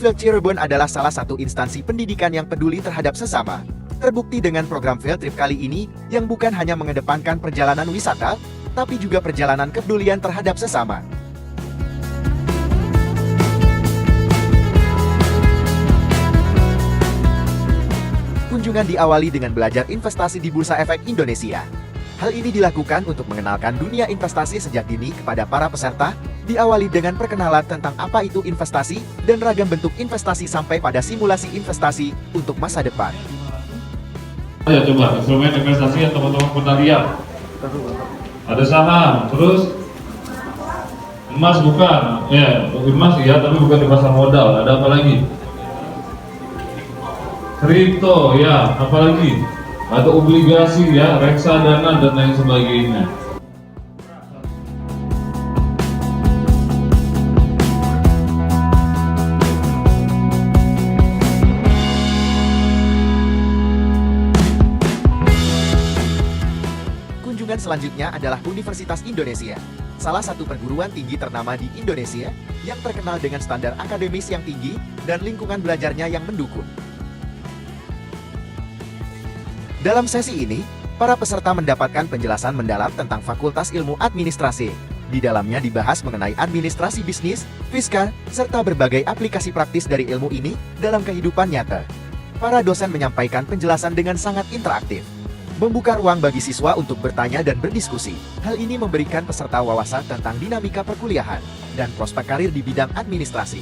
Field Cirebon adalah salah satu instansi pendidikan yang peduli terhadap sesama. Terbukti dengan program field trip kali ini, yang bukan hanya mengedepankan perjalanan wisata, tapi juga perjalanan kepedulian terhadap sesama. Kunjungan diawali dengan belajar investasi di Bursa Efek Indonesia. Hal ini dilakukan untuk mengenalkan dunia investasi sejak dini kepada para peserta, diawali dengan perkenalan tentang apa itu investasi dan ragam bentuk investasi sampai pada simulasi investasi untuk masa depan. Ya coba instrumen investasi yang teman-teman pernah lihat. Ada saham, terus emas bukan? Ya, emas iya tapi bukan di pasar modal. Ada apa lagi? Kripto ya, apa lagi? Atau obligasi ya, reksadana dan lain sebagainya. Kunjungan selanjutnya adalah Universitas Indonesia, salah satu perguruan tinggi ternama di Indonesia yang terkenal dengan standar akademis yang tinggi dan lingkungan belajarnya yang mendukung. Dalam sesi ini, para peserta mendapatkan penjelasan mendalam tentang Fakultas Ilmu Administrasi. Di dalamnya dibahas mengenai administrasi bisnis, fiskal, serta berbagai aplikasi praktis dari ilmu ini dalam kehidupan nyata. Para dosen menyampaikan penjelasan dengan sangat interaktif, membuka ruang bagi siswa untuk bertanya dan berdiskusi. Hal ini memberikan peserta wawasan tentang dinamika perkuliahan dan prospek karir di bidang administrasi.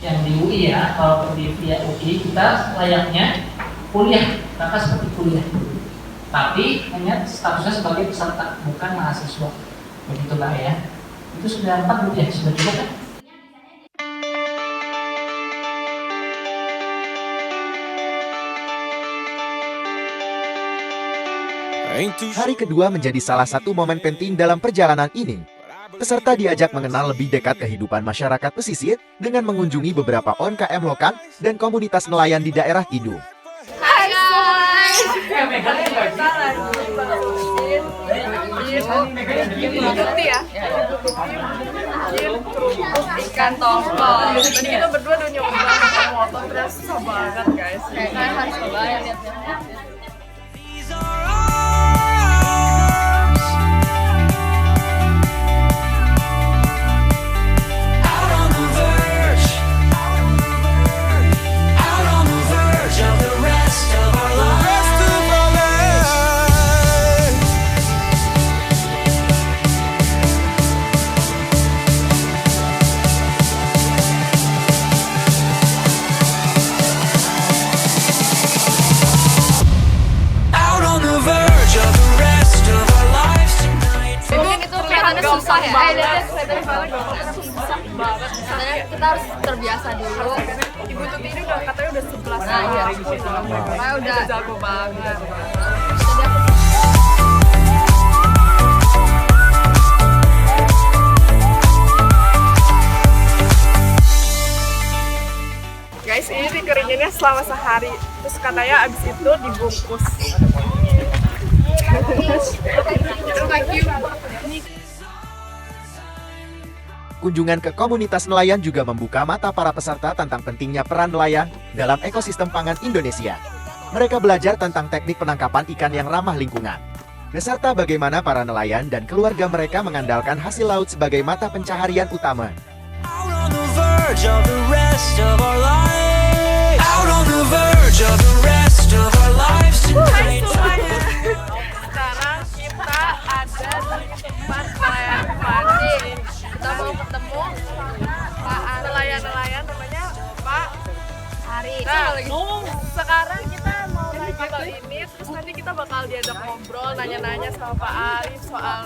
Yang di UI ya, kalau di via UI kita layaknya kuliah, maka seperti kuliah. Tapi hanya statusnya sebagai peserta, bukan mahasiswa. Begitu Kak ya. Itu sudah 4 ya, sudah cukup kan? Hari kedua menjadi salah satu momen penting dalam perjalanan ini. Peserta diajak mengenal lebih dekat kehidupan masyarakat pesisir dengan mengunjungi beberapa UMKM lokal dan komunitas nelayan di daerah Kidul. Ikan tongkol. Tadi kita berdua udah nyoba pakai motor, terus susah banget guys. Kayaknya harus coba ya lihat. Susah ya, kita harus terbiasa dulu. Ibu Tuti ini udah katanya udah 11 tahun. Makanya udah jago banget. Guys, ini dikeringinnya selama sehari. Terus katanya abis itu dibungkus. Kunjungan ke komunitas nelayan juga membuka mata para peserta tentang pentingnya peran nelayan dalam ekosistem pangan Indonesia. Mereka belajar tentang teknik penangkapan ikan yang ramah lingkungan, beserta bagaimana para nelayan dan keluarga mereka mengandalkan hasil laut sebagai mata pencaharian utama. Hai semuanya, sekarang kita ada di tempat nelayan pancing. Kita mau ketemu nelayan-nelayan namanya Pak Hari. Nah, sekarang kita mau nanya ke ini, terus nanti kita bakal diajak ngobrol, nanya-nanya sama Pak Arif soal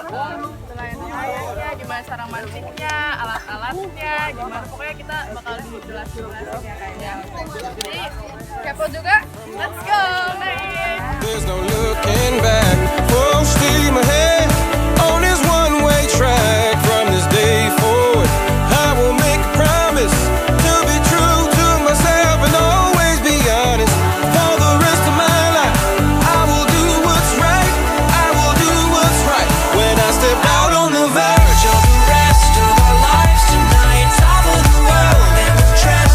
nelayan-nelayannya, gimana cara mancingnya, alat-alatnya, gimana. Pokoknya kita bakal dijelasin ya kayaknya. Jadi kepo juga, let's go! There's no looking back, full steam ahead on this one-way track. From this day forward, I will make a promise to be true to myself and always be honest. For the rest of my life, I will do what's right. I will do what's right. When I step out on the verge of the rest of our lives tonight, top of the world and we'll try.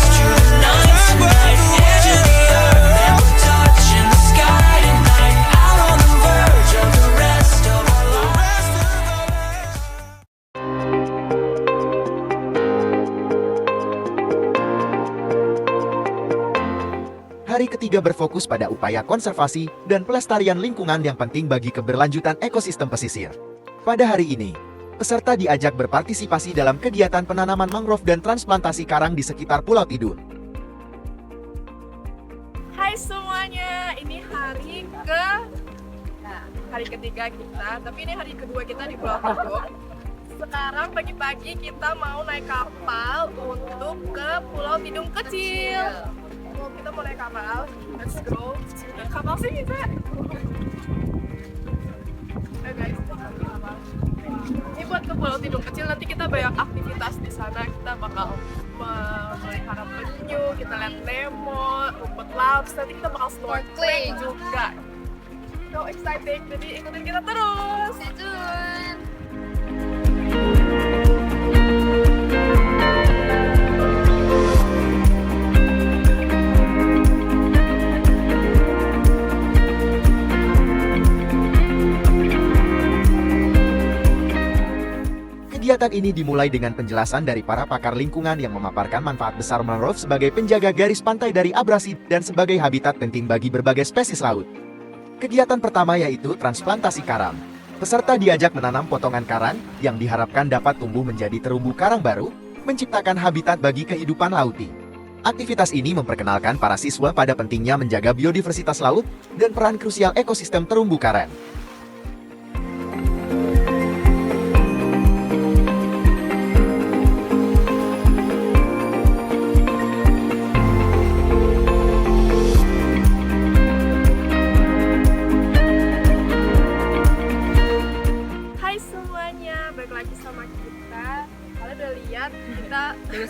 Hari ketiga berfokus pada upaya konservasi dan pelestarian lingkungan yang penting bagi keberlanjutan ekosistem pesisir. Pada hari ini, peserta diajak berpartisipasi dalam kegiatan penanaman mangrove dan transplantasi karang di sekitar Pulau Tidung. Hai semuanya, ini hari ketiga kita, tapi ini hari kedua kita di Pulau Tidung. Sekarang pagi-pagi kita mau naik kapal untuk ke Pulau Tidung kecil. Kita mau naik kapal, let's go. Naik kapal sih bisa. Guys, ini buat ke Pulau Tidung kecil, nanti kita banyak aktivitas di sana. Kita bakal memelihara penyu, kita lihat Nemo, rumput laut, nanti kita bakal snorkeling juga. So exciting, jadi ikutin kita terus. Stay tune. Kegiatan ini dimulai dengan penjelasan dari para pakar lingkungan yang memaparkan manfaat besar mangrove sebagai penjaga garis pantai dari abrasi dan sebagai habitat penting bagi berbagai spesies laut. Kegiatan pertama yaitu transplantasi karang. Peserta diajak menanam potongan karang yang diharapkan dapat tumbuh menjadi terumbu karang baru, menciptakan habitat bagi kehidupan lauti. Aktivitas ini memperkenalkan para siswa pada pentingnya menjaga biodiversitas laut dan peran krusial ekosistem terumbu karang.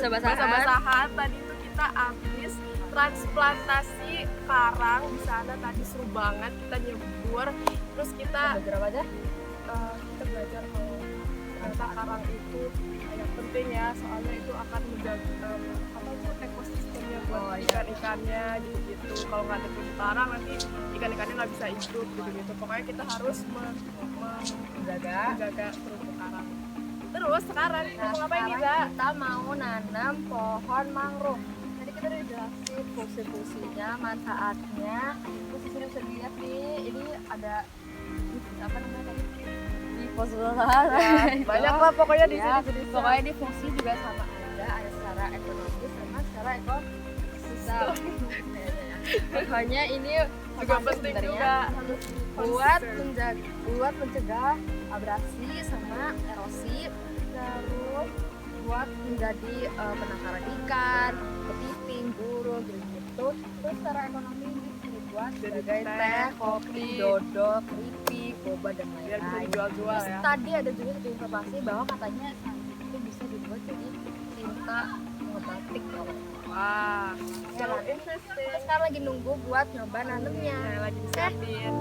Basah-basahan. Tadi itu kita habis transplantasi karang di sana, tadi seru banget, kita nyebur, terus kita belajar apa aja? Kita belajar kalau ternyata karang itu yang penting ya, soalnya itu akan menjaga ekosistemnya buat ikan-ikannya gitu-gitu. Kalau nggak ada terumbu karang nanti ikan-ikannya nggak bisa hidup gitu-gitu. Pokoknya kita harus menjaga terumbu karang. Terus sekarang kita mau ngapain nih, Za? Kita mau nanam pohon mangrove. Tadi kita udah jelasin fungsi-fungsinya, manfaatnya. Terus sudah bisa dilihat nih, ini ada apa namanya tadi? Di pos Banyak lah pokoknya di ya, sini. pokoknya di fungsi juga sama ada secara ekonomis sama secara ekosistem. Pokoknya ini juga penting juga buat mencegah abrasi sama erosi, terus buat menjadi penangkaran ikan, kepiting, burung gitu. Terus secara ekonomi ini buat sebagai teh, kopi, dodol, keripik, boba dan biar bisa lain-lain. dijual-jual Terus ya. tadi ada juga satu informasi bahwa katanya itu bisa dibuat jadi tinta batik. Wah, So interesting. Sekarang lagi nunggu buat nyoba nanemnya. lagi disiapin.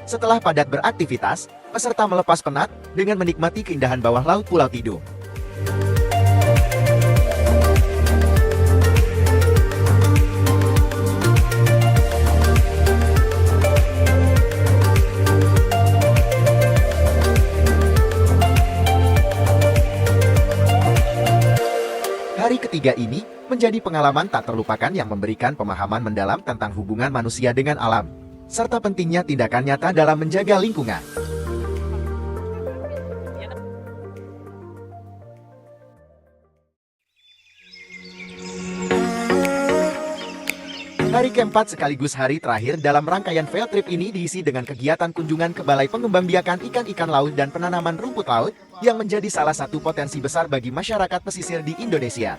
Setelah padat beraktivitas, peserta melepas penat dengan menikmati keindahan bawah laut Pulau Tidung. Hari ketiga ini menjadi pengalaman tak terlupakan yang memberikan pemahaman mendalam tentang hubungan manusia dengan alam, serta pentingnya tindakan nyata dalam menjaga lingkungan. Hari keempat sekaligus hari terakhir dalam rangkaian field trip ini diisi dengan kegiatan kunjungan ke Balai Pengembangbiakan Ikan-Ikan Laut dan Penanaman Rumput Laut yang menjadi salah satu potensi besar bagi masyarakat pesisir di Indonesia.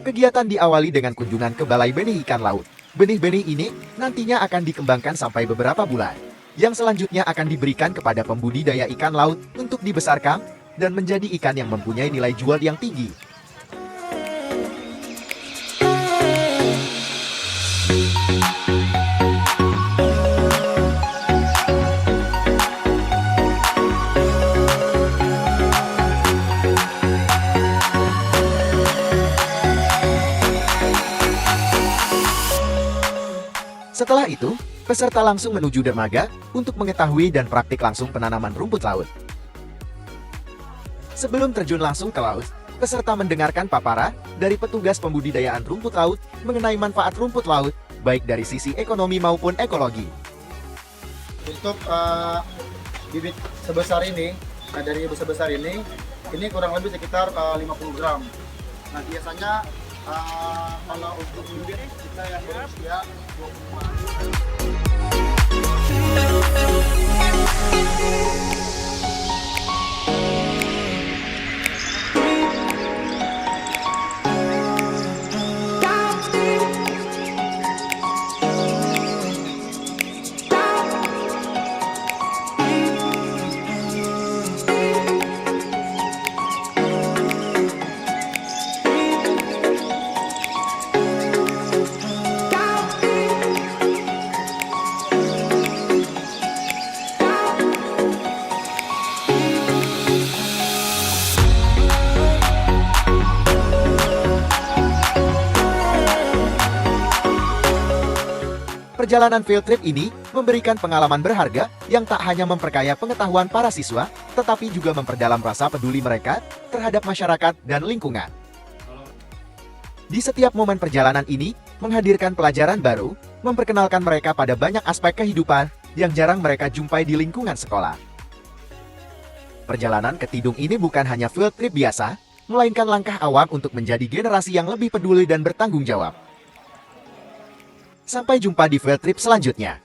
Kegiatan diawali dengan kunjungan ke Balai Benih Ikan Laut. Benih-benih ini nantinya akan dikembangkan sampai beberapa bulan, yang selanjutnya akan diberikan kepada pembudidaya ikan laut untuk dibesarkan dan menjadi ikan yang mempunyai nilai jual yang tinggi. Setelah itu, peserta langsung menuju dermaga untuk mengetahui dan praktik langsung penanaman rumput laut. Sebelum terjun langsung ke laut, peserta mendengarkan paparan dari petugas pembudidayaan rumput laut mengenai manfaat rumput laut, baik dari sisi ekonomi maupun ekologi. Untuk bibit sebesar ini, dari sebesar ini kurang lebih sekitar 50 gram. Nah biasanya kalau untuk bibit kita yang berusia 25. Perjalanan field trip ini memberikan pengalaman berharga yang tak hanya memperkaya pengetahuan para siswa, tetapi juga memperdalam rasa peduli mereka terhadap masyarakat dan lingkungan. Di setiap momen perjalanan ini, menghadirkan pelajaran baru, memperkenalkan mereka pada banyak aspek kehidupan yang jarang mereka jumpai di lingkungan sekolah. Perjalanan ke Tidung ini bukan hanya field trip biasa, melainkan langkah awal untuk menjadi generasi yang lebih peduli dan bertanggung jawab. Sampai jumpa di field trip selanjutnya.